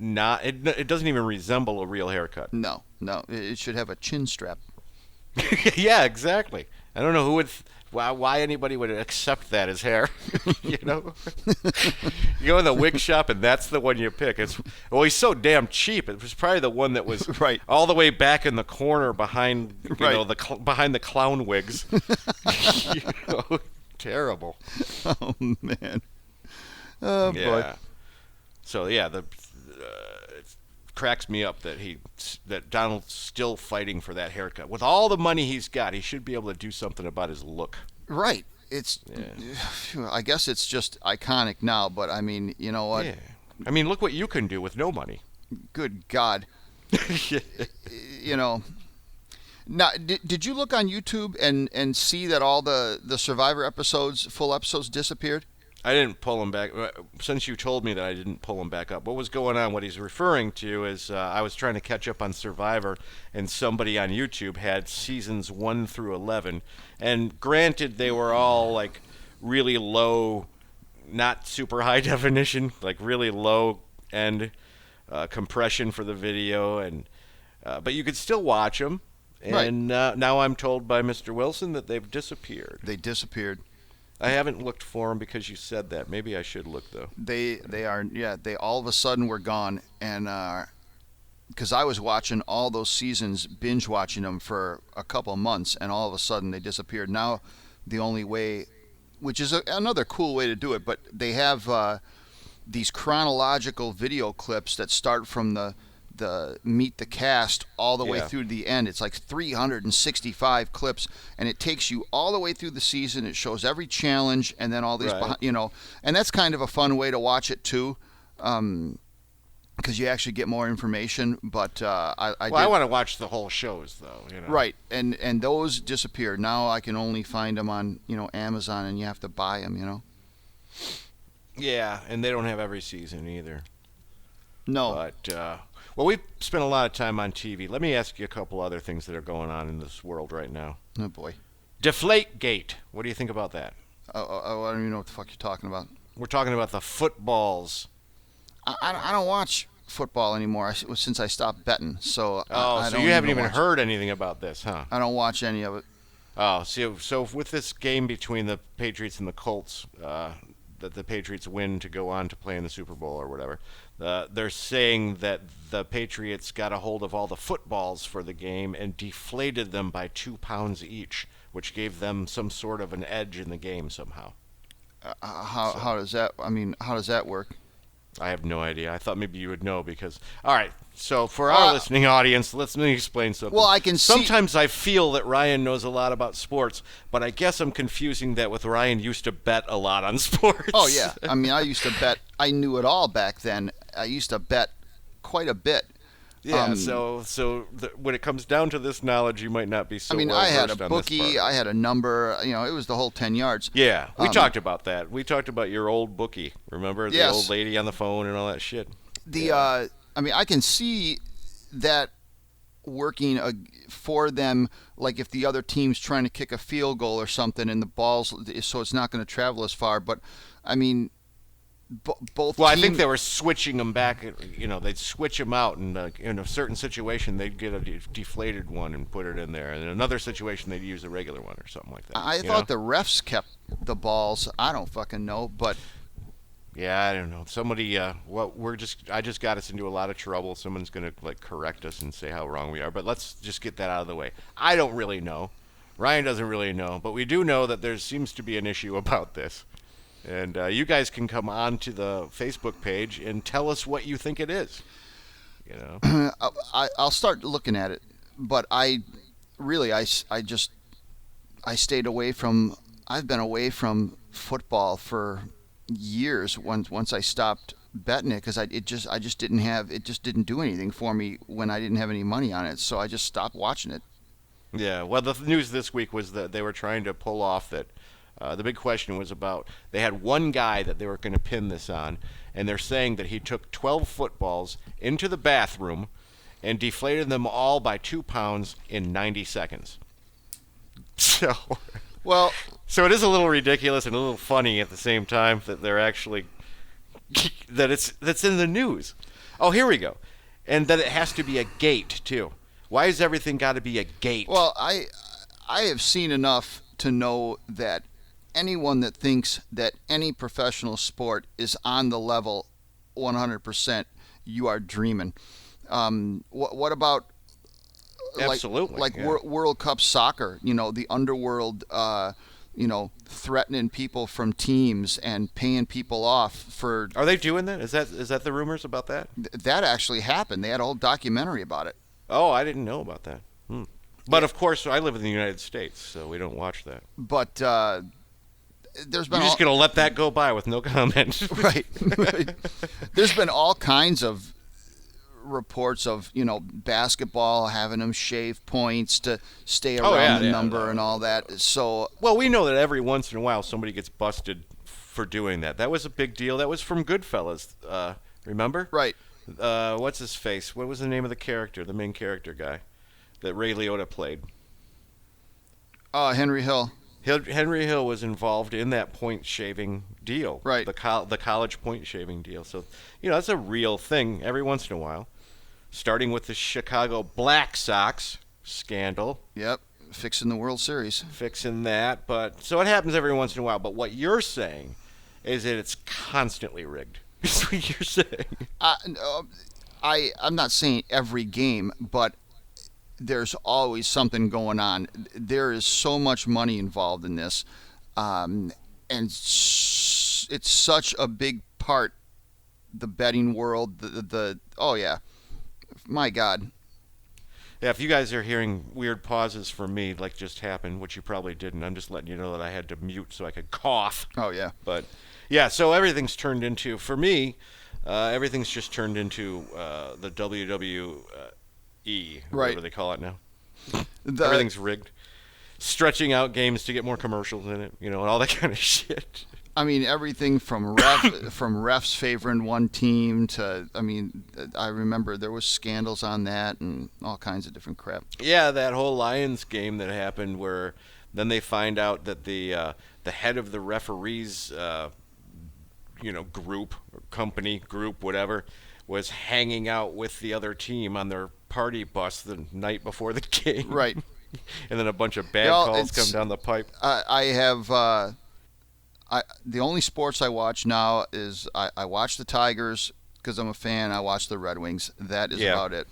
It doesn't even resemble a real haircut. No, it should have a chin strap. Yeah, exactly. I don't know why anybody would accept that as hair. You know, you go in the wig shop and that's the one you pick. He's so damn cheap. It was probably the one that was Right. all the way back in the corner behind Right. behind the clown wigs. You know, terrible. Oh man. Oh Yeah. boy. So yeah, it cracks me up that Donald's still fighting for that haircut. With all the money he's got, he should be able to do something about his look. Right. It's. I guess it's just iconic now, but I mean, you know what? Yeah. I mean, look what you can do with no money. Good God. You know. Now, did you look on YouTube and see that all the Survivor full episodes disappeared? I didn't pull him back. Since you told me that, I didn't pull him back up. What was going on? What he's referring to is I was trying to catch up on Survivor, and somebody on YouTube had seasons 1 through 11. And granted, they were all like really low, not super high definition, like really low end compression for the video, and but you could still watch them. And now I'm told by Mr. Wilson that they've disappeared. They disappeared. I haven't looked for them because you said that. Maybe I should look though. They are, yeah. They all of a sudden were gone, and because I was watching all those seasons, binge watching them for a couple of months, and all of a sudden they disappeared. Now, the only way, which is another cool way to do it, but they have these chronological video clips that start from the Meet the Cast all the way through to the end. It's like 365 clips, and it takes you all the way through the season. It shows every challenge, and then all these, and that's kind of a fun way to watch it too, because you actually get more information. But I want to watch the whole shows though. You know? Right, and those disappeared. Now I can only find them on Amazon, and you have to buy them. Yeah, and they don't have every season either. No. But well, we've spent a lot of time on TV. Let me ask you a couple other things that are going on in this world right now. Oh boy. Deflategate. What do you think about that? I don't even know what the fuck you're talking about. We're talking about the footballs. I don't watch football anymore since I stopped betting. So I so don't you haven't even watch heard anything about this, huh? I don't watch any of it. Oh, so with this game between the Patriots and the Colts, that the Patriots win to go on to play in the Super Bowl or whatever, they're saying that the Patriots got a hold of all the footballs for the game and deflated them by 2 pounds each, which gave them some sort of an edge in the game somehow. How does that? I mean, how does that work? I have no idea. I thought maybe you would know because. All right. So for our listening audience, let me explain something. Well, I can see. Sometimes I feel that Ryan knows a lot about sports, but I guess I'm confusing that with Ryan used to bet a lot on sports. Oh yeah. I mean, I used to bet. I knew it all back then. I used to bet quite a bit. Yeah. When it comes down to this knowledge, you might not be so. I mean, well I had versed a on this bookie. part. I had a number. It was the whole 10 yards. Yeah, we talked about that. We talked about your old bookie. Remember the Yes. old lady on the phone and all that shit. I mean, I can see that working for them, like if the other team's trying to kick a field goal or something and the ball's so it's not going to travel as far. But I mean, both. Well, I think they were switching them back. They'd switch them out, and in a certain situation, they'd get a deflated one and put it in there. And in another situation, they'd use a regular one or something like that. I thought the refs kept the balls. I don't fucking know, but Yeah, I don't know. Somebody, I just got us into a lot of trouble. Someone's gonna like correct us and say how wrong we are. But let's just get that out of the way. I don't really know. Ryan doesn't really know, but we do know that there seems to be an issue about this. And you guys can come on to the Facebook page and tell us what you think it is. You know. I'll start looking at it, but I just I stayed away from. I've been away from football for years. Once I stopped betting it because I just didn't do anything for me when I didn't have any money on it. So I just stopped watching it. Yeah. Well, the news this week was that they were trying to pull off that. The big question was about they had one guy that they were going to pin this on, and they're saying that he took 12 footballs into the bathroom and deflated them all by 2 pounds in 90 seconds. So, well, so it is a little ridiculous and a little funny at the same time that they're actually that's in the news. Oh, here we go, and that it has to be a gate too. Why has everything got to be a gate? Well, I have seen enough to know that anyone that thinks that any professional sport is on the level 100%, you are dreaming. What about Absolutely, like yeah. World Cup soccer? You know, the underworld. Threatening people from teams and paying people off for. Are they doing that? Is that the rumors about that? That actually happened. They had a whole documentary about it. Oh, I didn't know about that. But of course, I live in the United States, so we don't watch that. But there's been You're just going to let that go by with no comment. Right. There's been all kinds of reports of basketball having them shave points to stay around the number and all that. So well, we know that every once in a while somebody gets busted for doing that. That was a big deal. That was from Goodfellas. Remember? Right. What's his face? What was the name of the character, the main character guy that Ray Liotta played? Henry Hill. Henry Hill was involved in that point shaving deal, right? The college point shaving deal. So that's a real thing every once in a while. Starting with the Chicago Black Sox scandal. Yep, fixing the World Series. Fixing that, but so it happens every once in a while. But what you're saying is that it's constantly rigged. That's what you're saying. I'm not saying every game, but there's always something going on. There is so much money involved in this, and it's such a big part. The betting world, oh yeah, my God. Yeah, if you guys are hearing weird pauses from me, like just happened, which you probably didn't, I'm just letting you know that I had to mute so I could cough. Oh yeah. But yeah, so everything's turned into, for me, everything's just turned into the WWE. Whatever they call it now. Everything's rigged. Stretching out games to get more commercials in it, and all that kind of shit. I mean, everything from refs favoring one team to, I remember there was scandals on that and all kinds of different crap. Yeah, that whole Lions game that happened where then they find out that the head of the referees, group, or company, group, whatever, was hanging out with the other team on their party bus the night before the game. Right. And then a bunch of bad calls come down the pipe. I have the only sports I watch now is I watch the Tigers because I'm a fan. I watch the Red Wings. That is about it.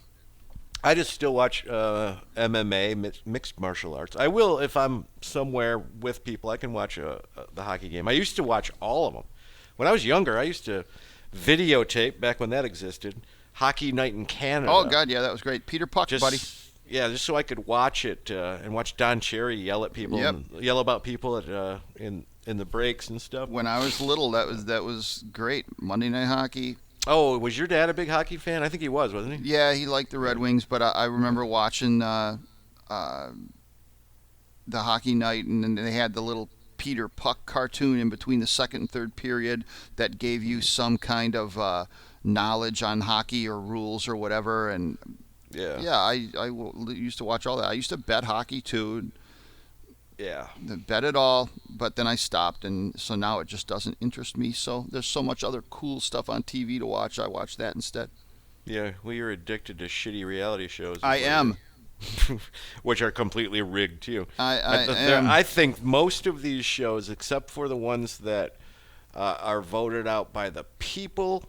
I just still watch MMA, mixed martial arts. I will if I'm somewhere with people. I can watch the hockey game. I used to watch all of them. When I was younger, I used to videotape, back when that existed, Hockey Night in Canada. Oh, God, yeah, that was great. Peter Puck, buddy. Yeah, just so I could watch it and watch Don Cherry yell at people and yell about people at in the breaks and stuff. When I was little, that was great. Monday Night Hockey. Oh, was your dad a big hockey fan? I think he was, wasn't he? Yeah, he liked the Red Wings, but I remember watching the Hockey Night, and then they had the little Peter Puck cartoon in between the second and third period that gave you some kind of knowledge on hockey or rules or whatever. And I used to watch all that. I used to bet hockey too. Yeah. Bet it all, but then I stopped, and so now it just doesn't interest me. So there's so much other cool stuff on TV to watch. I watch that instead. Yeah, well, you're addicted to shitty reality shows. I am. Which are completely rigged too. I am. I think most of these shows, except for the ones that are voted out by the people.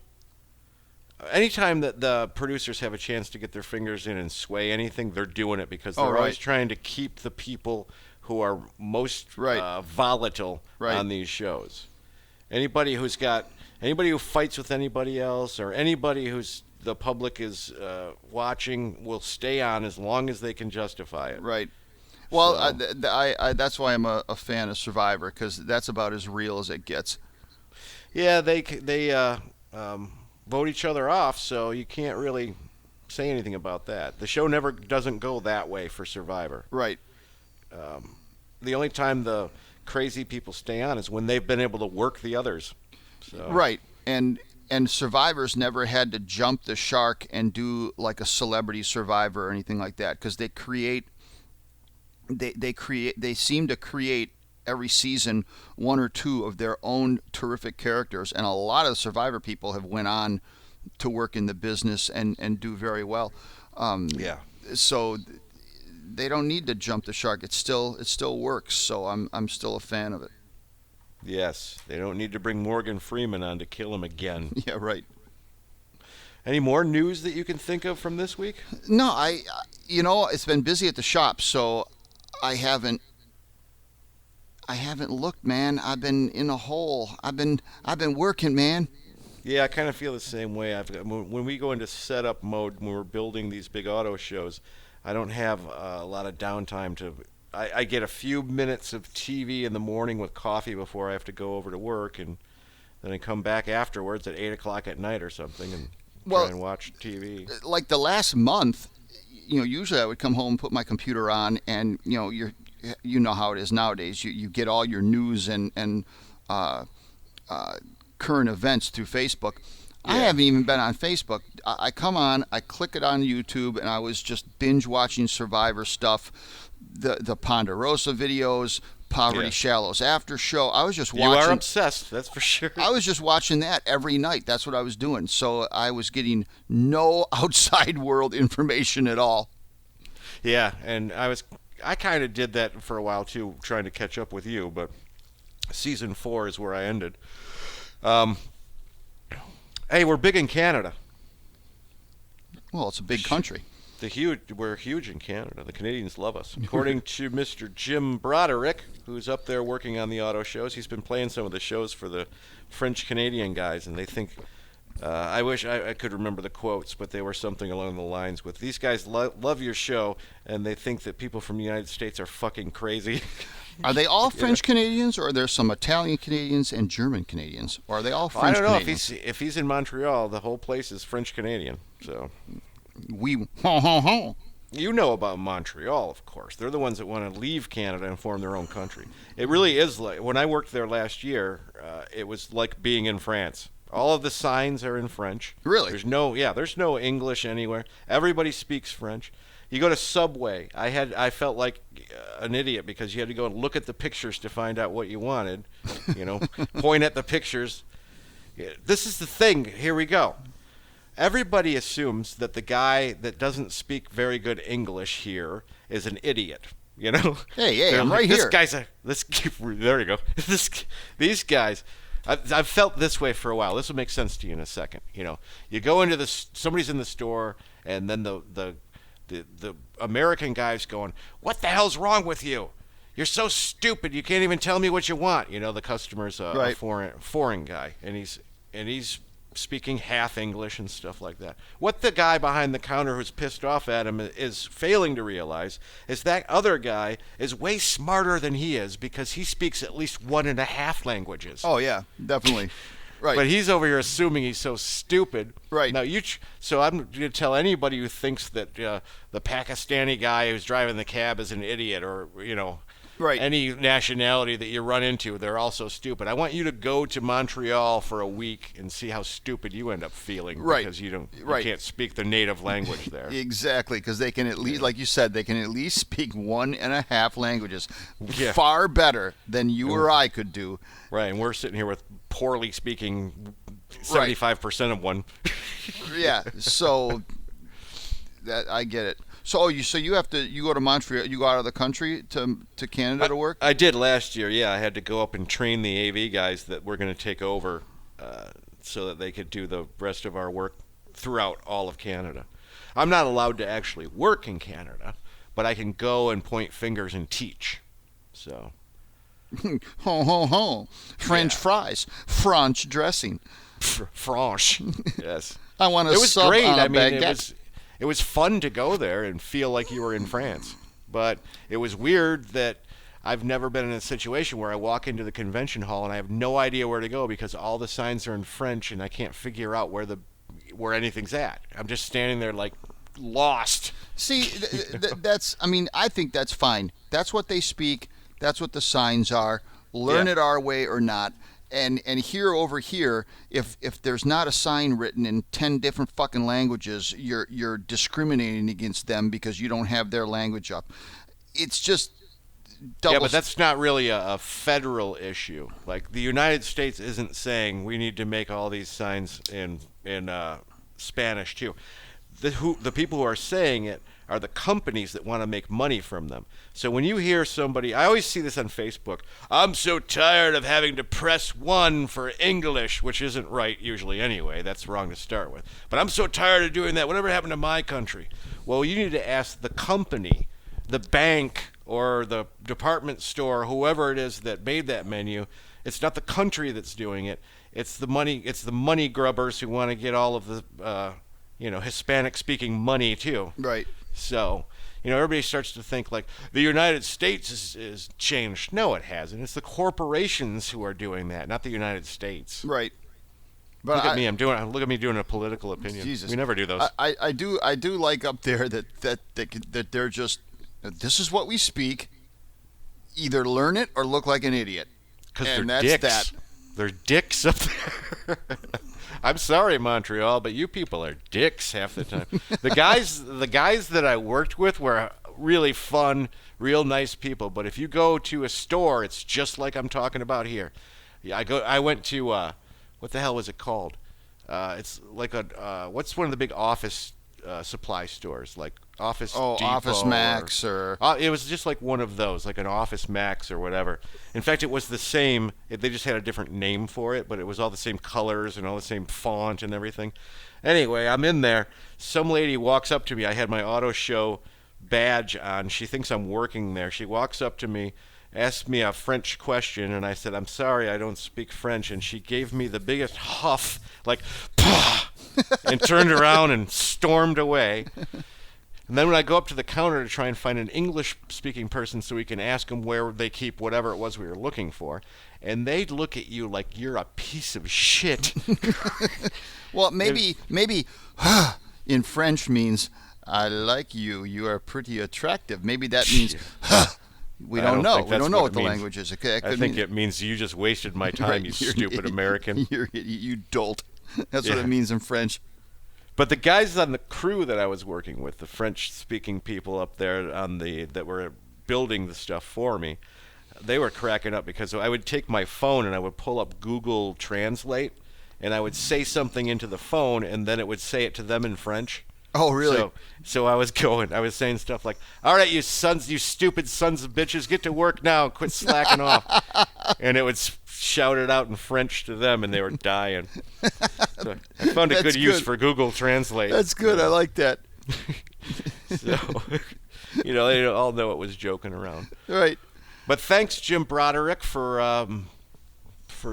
Anytime that the producers have a chance to get their fingers in and sway anything, they're doing it because they're always trying to keep the people who are most volatile on these shows. Anybody who fights with anybody else, or anybody who's the public is watching, will stay on as long as they can justify it. Right. Well, I that's why I'm a fan of Survivor, because that's about as real as it gets. Yeah, they vote each other off, so you can't really say anything about that. The show never doesn't go that way for Survivor. Right. The only time the crazy people stay on is when they've been able to work the others. So. Right. And Survivor's never had to jump the shark and do like a Celebrity Survivor or anything like that, because they seem to create every season one or two of their own terrific characters, and a lot of the Survivor people have went on to work in the business and do very well. So they don't need to jump the shark. It still works. So I'm still a fan of it. Yes, they don't need to bring Morgan Freeman on to kill him again. Yeah, right. Any more news that you can think of from this week? No, it's been busy at the shop, so I haven't looked, man. I've been in a hole. I've been working, man. Yeah, I kind of feel the same way. When we go into setup mode, when we're building these big auto shows, I don't have a lot of downtime to. I get a few minutes of TV in the morning with coffee before I have to go over to work, and then I come back afterwards at 8:00 at night or something and try and watch TV. Like the last month, usually I would come home, put my computer on, and you know how it is nowadays. You get all your news and current events through Facebook. Yeah. I haven't even been on Facebook. I come on, I click it on YouTube, and I was just binge watching Survivor stuff, the Ponderosa videos, Poverty Shallows after show. I was just watching. You are obsessed, that's for sure. I was just watching that every night. That's what I was doing. So I was getting no outside world information at all. Yeah, and I kind of did that for a while too, trying to catch up with you, but season 4 is where I ended. Hey, we're big in Canada. Well, it's a big country. We're huge in Canada. The Canadians love us. According to Mr. Jim Broderick, who's up there working on the auto shows, he's been playing some of the shows for the French-Canadian guys, and they think, I wish I could remember the quotes, but they were something along the lines with, these guys love your show, and they think that people from the United States are fucking crazy. Are they all French Canadians, or are there some Italian Canadians and German Canadians? Or are they all French Canadians? I don't know. If he's in Montreal, the whole place is French Canadian. So you know about Montreal, of course. They're the ones that want to leave Canada and form their own country. It really is like, when I worked there last year, it was like being in France. All of the signs are in French. Really? There's no English anywhere. Everybody speaks French. You go to Subway. I felt like an idiot because you had to go and look at the pictures to find out what you wanted. Point at the pictures. This is the thing. Here we go. Everybody assumes that the guy that doesn't speak very good English here is an idiot. Hey, I'm right here. There you go. These guys. I've felt this way for a while. This will make sense to you in a second. You go into somebody's in the store, and then the American guy's going, "What the hell's wrong with you? You're so stupid. You can't even tell me what you want." The customer's a foreign guy, and he's speaking half English and stuff like that. What the guy behind the counter who's pissed off at him is failing to realize is that other guy is way smarter than he is, because he speaks at least 1.5 languages. Oh yeah, definitely. Right. But he's over here assuming he's so stupid. Right. Now so I'm going to tell anybody who thinks that the Pakistani guy who's driving the cab is an idiot, or right. any nationality that you run into, they're all so stupid. I want you to go to Montreal for a week and see how stupid you end up feeling. Right. Because you can't speak the native language there. Exactly, because they can at least, like you said, they can at least speak 1.5 languages. Yeah. Far better than you or I could do. Right, and we're sitting here with poorly speaking 75% of one. Yeah, so that I get it. So you have to you go to Montreal, you go out of the country to Canada to work? I did last year. Yeah, I had to go up and train the AV guys that were going to take over, so that they could do the rest of our work throughout all of Canada. I'm not allowed to actually work in Canada, but I can go and point fingers and teach. So. Ho ho ho! French Yeah. fries, French dressing. Franche. Yes. I want It to was sub great. on a I mean, baguette. it was fun to go there and feel like you were in France. But it was weird that I've never been in a situation where I walk into the convention hall and I have no idea where to go because all the signs are in French and I can't figure out where anything's at. I'm just standing there like lost. See, that's. I mean, I think that's fine. That's what they speak. That's what the signs are. Learn Yeah. it our way or not. And here over here, if there's not a sign written in 10 different fucking languages, you're discriminating against them because you don't have their language up. It's just double. Yeah, but that's not really a federal issue. Like the United States isn't saying we need to make all these signs in Spanish too. The people who are saying it are the companies that want to make money from them. So when you hear somebody, I always see this on Facebook, I'm so tired of having to press 1 for English, which isn't right usually anyway. That's wrong to start with. But I'm so tired of doing that. Whatever happened to my country? Well, you need to ask the company, the bank, or the department store, whoever it is that made that menu. It's not the country that's doing it. It's the money grubbers who want to get all of the Hispanic-speaking money too. right. So, everybody starts to think like the United States is changed. No, it hasn't. It's the corporations who are doing that, not the United States. Right. But Look at me. Look at me doing a political opinion. Jesus. We never do those. I do like up there that they're just, this is what we speak. Either learn it or look like an idiot. Because they're And that's dicks. that. They're dicks up there. I'm sorry, Montreal, but you people are dicks half the time. The guys that I worked with were really fun, real nice people. But if you go to a store, it's just like I'm talking about here. Yeah, I went to what the hell was it called? It's like what's one of the big office supply stores, like Office Depot Office Max or it was just like one of those, like an Office Max or whatever. In fact, it was the same. They just had a different name for it, but it was all the same colors and all the same font and everything. Anyway, I'm in there. Some lady walks up to me. I had my auto show badge on. She thinks I'm working there. She walks up to me, asked me a French question, and I said, I'm sorry, I don't speak French. And she gave me the biggest huff, like, pah, and turned around and stormed away. And then when I go up to the counter to try and find an English-speaking person so we can ask them where they keep whatever it was we were looking for, and they'd look at you like you're a piece of shit. well, maybe in French means I like you. You are pretty attractive. Maybe that means we don't know. We don't know what the language is. Okay, I think it means you just wasted my time, you stupid American. You dolt. That's what Yeah. it means in French. But the guys on the crew that I was working with, the French-speaking people up there that were building the stuff for me, they were cracking up because I would take my phone and I would pull up Google Translate and I would say something into the phone and then it would say it to them in French. Oh, really? So I was saying stuff like, "All right, you stupid sons of bitches, get to work now, quit slacking off," and it would shout it out in French to them, and they were dying. So I found a good use for Google Translate. That's good. I like that. So, they all know it was joking around. Right. But thanks, Jim Broderick, for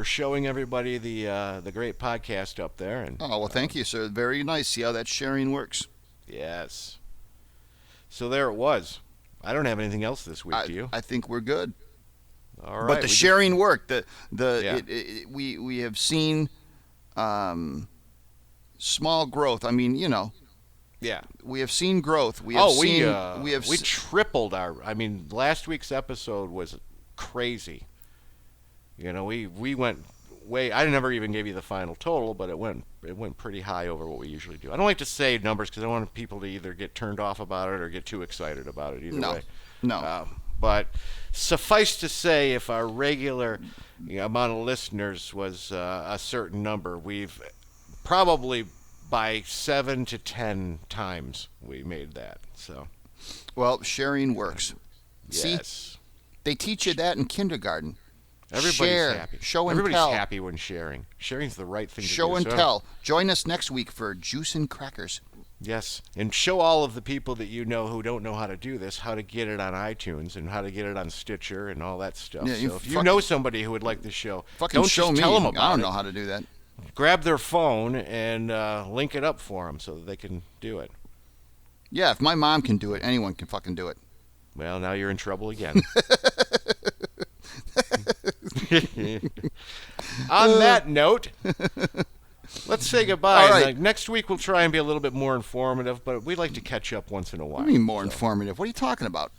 showing everybody the great podcast up there. And Oh, well, thank you, sir. Very nice. See how that sharing works. yes. So there it was. I don't have anything else this week. Do you? I think we're good. All right. But the sharing worked. Yeah. We have seen small growth. I mean, Yeah. we have seen growth. We have we tripled our. I mean, last week's episode was crazy. We went way. I never even gave you the final total, but it went pretty high over what we usually do. I don't like to say numbers because I don't want people to either get turned off about it or get too excited about it. Either way. No. But suffice to say, if our regular amount of listeners was a certain number, we've probably by 7 to 10 times we made that. So Well, sharing works. See, Yes. they teach you that in kindergarten. Everybody's Share, happy. show and Everybody's tell. happy when sharing. Sharing's the right thing to do. Show and So- tell. Join us next week for Juice and Crackers. Yes, and show all of the people that you know who don't know how to do this how to get it on iTunes and how to get it on Stitcher and all that stuff. Yeah, you so if you fucking- know somebody who would like this show, Fucking don't show just me. tell them I about don't it. know how to do that. Grab their phone and link it up for them so that they can do it. Yeah, if my mom can do it, anyone can fucking do it. Well, now you're in trouble again. On that note, let's say goodbye. All right. Next week we'll try and be a little bit more informative, but we like to catch up once in a while. What do you mean more so. informative? What are you talking about?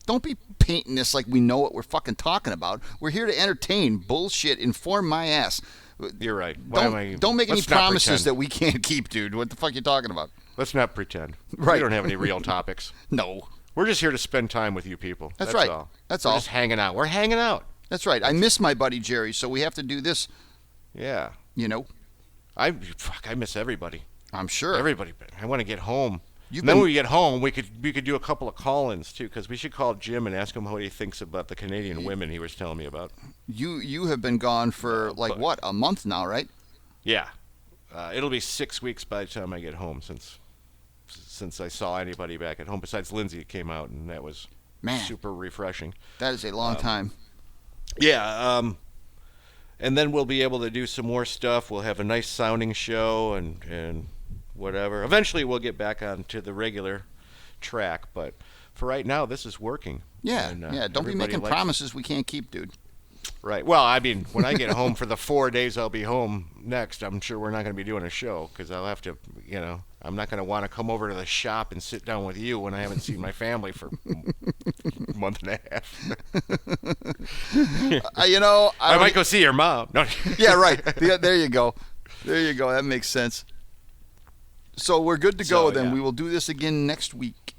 Don't be painting this like we know what we're fucking talking about. We're here to entertain. Bullshit. Inform my ass. You're right. Why am I- Don't make any let's not promises pretend. that we can't keep, dude. What the fuck you talking about? Let's not pretend. Right. We don't have any real topics. No. We're just here to spend time with you people. That's right. All. That's We're all. just hanging out. We're hanging out. That's right. I miss my buddy Jerry, so we have to do this, Yeah. you know. I miss everybody. I'm sure. Everybody. I want to get home. You've And then been- when we get home, we could do a couple of call-ins too, because we should call Jim and ask him what he thinks about the Canadian women he was telling me about. You have been gone for like but- what, a month now, right? Yeah, it'll be 6 weeks by the time I get home since I saw anybody back at home besides Lindsay. It came out and that was Man. super refreshing. That is a long time. Yeah, and then we'll be able to do some more stuff. We'll have a nice sounding show and whatever. Eventually, we'll get back onto the regular track, but for right now, this is working. Yeah, And, yeah. Don't be everybody making likes it. promises we can't keep, dude. Right. Well, I mean, when I get home for the 4 days I'll be home next, I'm sure we're not going to be doing a show because I'll have to, I'm not going to want to come over to the shop and sit down with you when I haven't seen my family for a month and a half. I might go see your mom. No. Yeah, right. There you go. There you go. That makes sense. So we're good to go So, then. yeah. We will do this again next week.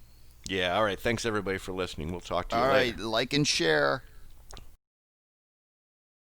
Yeah, all right. Thanks, everybody, for listening. We'll talk to you All later. right. Like and share.